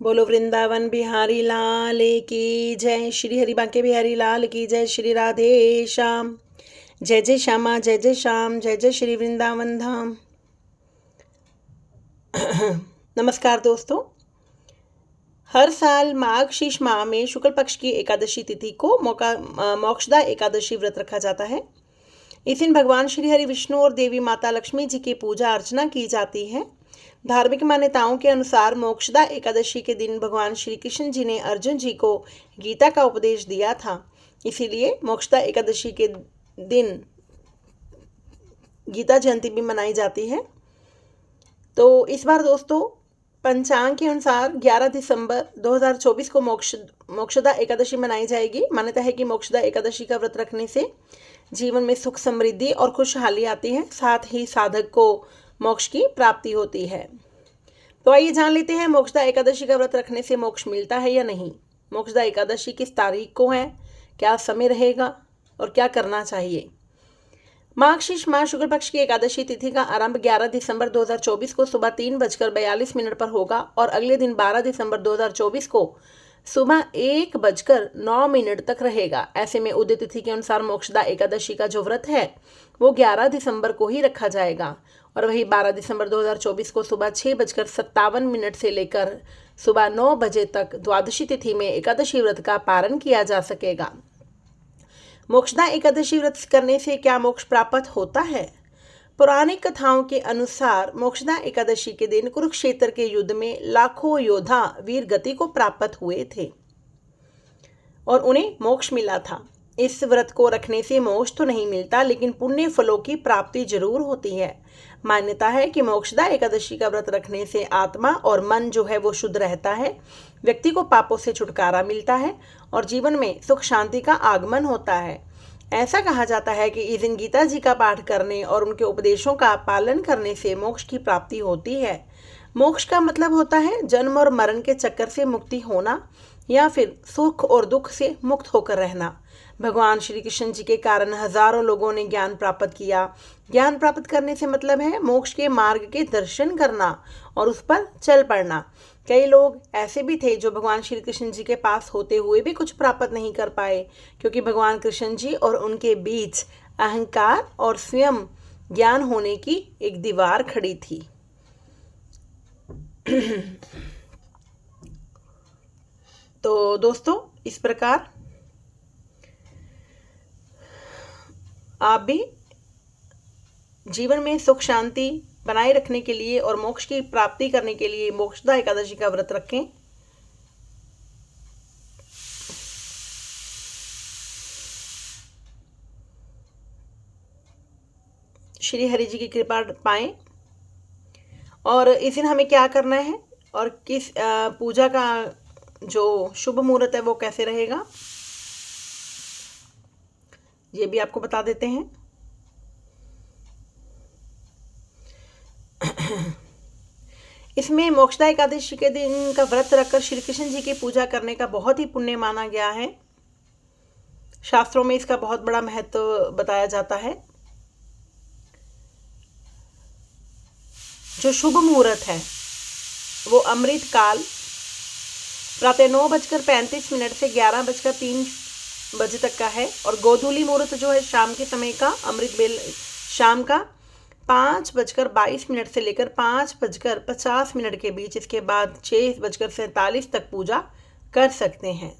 बोलो वृंदावन बिहारी लाल की जय। श्री हरि बांके बिहारी लाल की जय। श्री राधे श्याम। जय जय श्यामा जय जय श्याम। जय जय श्री वृंदावन धाम। नमस्कार दोस्तों। हर साल माघ शीश माह में शुक्ल पक्ष की एकादशी तिथि को मोक्षदा एकादशी व्रत रखा जाता है। इस दिन भगवान श्री हरि विष्णु और देवी माता लक्ष्मी जी की पूजा अर्चना की जाती है। धार्मिक मान्यताओं के अनुसार मोक्षदा एकादशी के दिन भगवान श्री कृष्ण जी ने अर्जुन जी को गीता का उपदेश दिया था। इसीलिए मोक्षदा एकादशी के दिन गीता जयंती भी मनाई जाती है। तो इस बार दोस्तों पंचांग के अनुसार 11 दिसंबर 2024 को मोक्षदा एकादशी मनाई जाएगी। मान्यता है कि मोक्षदा एकादशी का व्रत रखने से जीवन में सुख समृद्धि और खुशहाली आती है, साथ ही साधक को मोक्ष की प्राप्ति होती है। तो आइए जान लेते हैं मोक्षदा एकादशी का व्रत रखने से मोक्ष मिलता है या नहीं। मोक्षदा एकादशी किस तारीख को है, क्या समय रहेगा और क्या करना चाहिए। माघ शीश माह शुक्ल पक्ष की एकादशी तिथि का आरंभ 11 दिसंबर 2024 को सुबह 3:42 पर होगा और अगले दिन 12 दिसंबर 2024 को सुबह 1:09 तक रहेगा। ऐसे में उदय तिथि के अनुसार मोक्षदा एकादशी का जो व्रत है वो 11 दिसंबर को ही रखा जाएगा और वही 12 दिसंबर 2024 को सुबह 6:57 से लेकर सुबह 9 बजे तक द्वादशी तिथि में एकादशी व्रत का पारण किया जा सकेगा। मोक्षदा एकादशी व्रत करने से क्या मोक्ष प्राप्त होता है। पौराणिक कथाओं के अनुसार मोक्षदा एकादशी के दिन कुरुक्षेत्र के युद्ध में लाखों योद्धा वीर गति को प्राप्त हुए थे और उन्हें मोक्ष मिला था। इस व्रत को रखने से मोक्ष तो नहीं मिलता, लेकिन पुण्य फलों की प्राप्ति जरूर होती है। मान्यता है कि मोक्षदा एकादशी का व्रत रखने से आत्मा और मन जो है वो शुद्ध रहता है, व्यक्ति को पापों से छुटकारा मिलता है और जीवन में सुख शांति का आगमन होता है। ऐसा कहा जाता है कि इस दिन गीता जी का पाठ करने और उनके उपदेशों का पालन करने से मोक्ष की प्राप्ति होती है। मोक्ष का मतलब होता है जन्म और मरण के चक्कर से मुक्ति होना या फिर सुख और दुख से मुक्त होकर रहना। भगवान श्री कृष्ण जी के कारण हजारों लोगों ने ज्ञान प्राप्त किया। ज्ञान प्राप्त करने से मतलब है मोक्ष के मार्ग के दर्शन करना और उस पर चल पड़ना। कई लोग ऐसे भी थे जो भगवान श्री कृष्ण जी के पास होते हुए भी कुछ प्राप्त नहीं कर पाए, क्योंकि भगवान कृष्ण जी और उनके बीच अहंकार और स्वयं ज्ञान होने की एक दीवार खड़ी थी। तो दोस्तों इस प्रकार आप भी जीवन में सुख शांति बनाए रखने के लिए और मोक्ष की प्राप्ति करने के लिए मोक्षदा एकादशी का व्रत रखें। श्री हरि जी की कृपा पाएं। और इस दिन हमें क्या करना है और किस पूजा का जो शुभ मुहूर्त है वो कैसे रहेगा, ये भी आपको बता देते हैं। इसमें मोक्षदा एकादशी के दिन का व्रत रखकर श्री कृष्ण जी की पूजा करने का बहुत ही पुण्य माना गया है। शास्त्रों में इसका बहुत बड़ा महत्व बताया जाता है। जो शुभ मुहूर्त है वो अमृत काल प्रातः 9:35 से 11:03 तक का है और गोधूली मुहूर्त जो है शाम के समय का अमृत बेल शाम का 5:22 से लेकर 5:50 के बीच। इसके बाद 6:47 तक पूजा कर सकते हैं।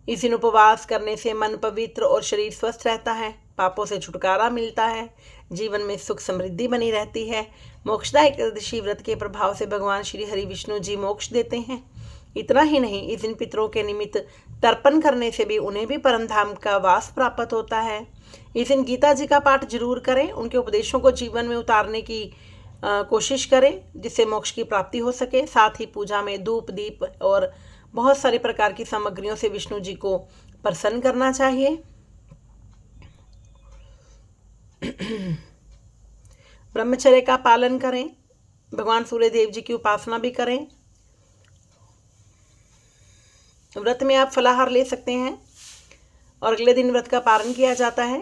इस दिन उपवास करने से मन पवित्र और शरीर स्वस्थ रहता है, पापों से छुटकारा मिलता है, जीवन में सुख समृद्धि बनी रहती है। मोक्षदा एकादशी व्रत के प्रभाव से भगवान श्री हरि विष्णु जी मोक्ष देते हैं। इतना ही नहीं, इस दिन पितरों के निमित्त तर्पण करने से भी उन्हें भी परमधाम का वास प्राप्त होता है। इस दिन गीता जी का पाठ जरूर करें, उनके उपदेशों को जीवन में उतारने की कोशिश करें जिससे मोक्ष की प्राप्ति हो सके। साथ ही पूजा में धूप दीप और बहुत सारी प्रकार की सामग्रियों से विष्णु जी को प्रसन्न करना चाहिए। ब्रह्मचर्य का पालन करें, भगवान सूर्य देव जी की उपासना भी करें। व्रत में आप फलाहार ले सकते हैं और अगले दिन व्रत का पारण किया जाता है।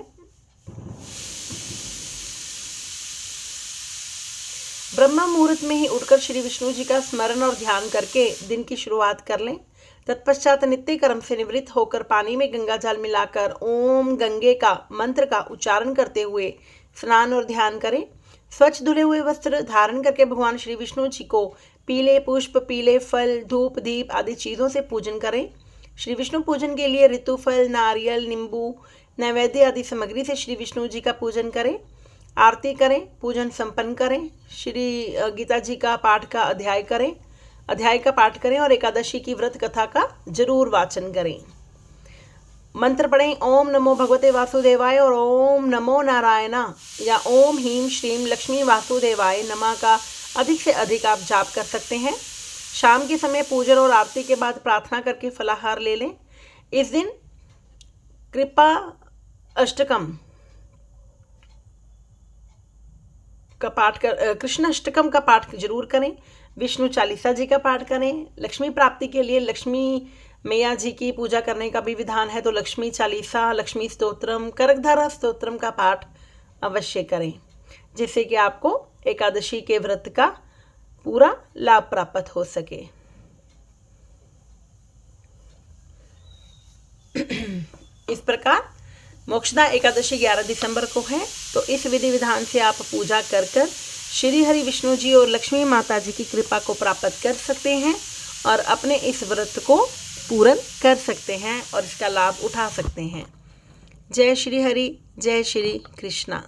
ब्रह्म मुहूर्त में ही उठकर श्री विष्णु जी का स्मरण और ध्यान करके दिन की शुरुआत कर लें। तत्पश्चात नित्य कर्म से निवृत्त होकर पानी में गंगा जल मिलाकर ओम गंगे का मंत्र का उच्चारण करते हुए स्नान और ध्यान करें। स्वच्छ धुले हुए वस्त्र धारण करके भगवान श्री विष्णु जी को पीले पुष्प, पीले फल, धूप, दीप आदि चीज़ों से पूजन करें। श्री विष्णु पूजन के लिए ऋतुफल, नारियल, नींबू, नैवेद्य आदि सामग्री से श्री विष्णु जी का पूजन करें। आरती करें, पूजन संपन्न करें। श्री गीता जी का पाठ का अध्याय का पाठ करें और एकादशी की व्रत कथा का जरूर वाचन करें। मंत्र पढ़ें ओम नमो भगवते वासुदेवाय और ओम नमो नारायणा या ओम ह्रीं श्रीं लक्ष्मी वासुदेवाय नमः का अधिक से अधिक आप जाप कर सकते हैं। शाम के समय पूजन और आरती के बाद प्रार्थना करके फलाहार ले लें। इस दिन कृपा अष्टकम का पाठ कर कृष्ण अष्टकम का पाठ जरूर करें। विष्णु चालीसा जी का पाठ करें। लक्ष्मी प्राप्ति के लिए लक्ष्मी मैया जी की पूजा करने का भी विधान है, तो लक्ष्मी चालीसा, लक्ष्मी स्तोत्रम, करकधारा स्तोत्रम का पाठ अवश्य करें, जिससे कि आपको एकादशी के व्रत का पूरा लाभ प्राप्त हो सके। इस प्रकार मोक्षदा एकादशी 11 दिसंबर को है, तो इस विधि विधान से आप पूजा कर कर श्री हरि विष्णु जी और लक्ष्मी माता जी की कृपा को प्राप्त कर सकते हैं और अपने इस व्रत को पूर्ण कर सकते हैं और इसका लाभ उठा सकते हैं। जय श्री हरि, जय श्री कृष्णा।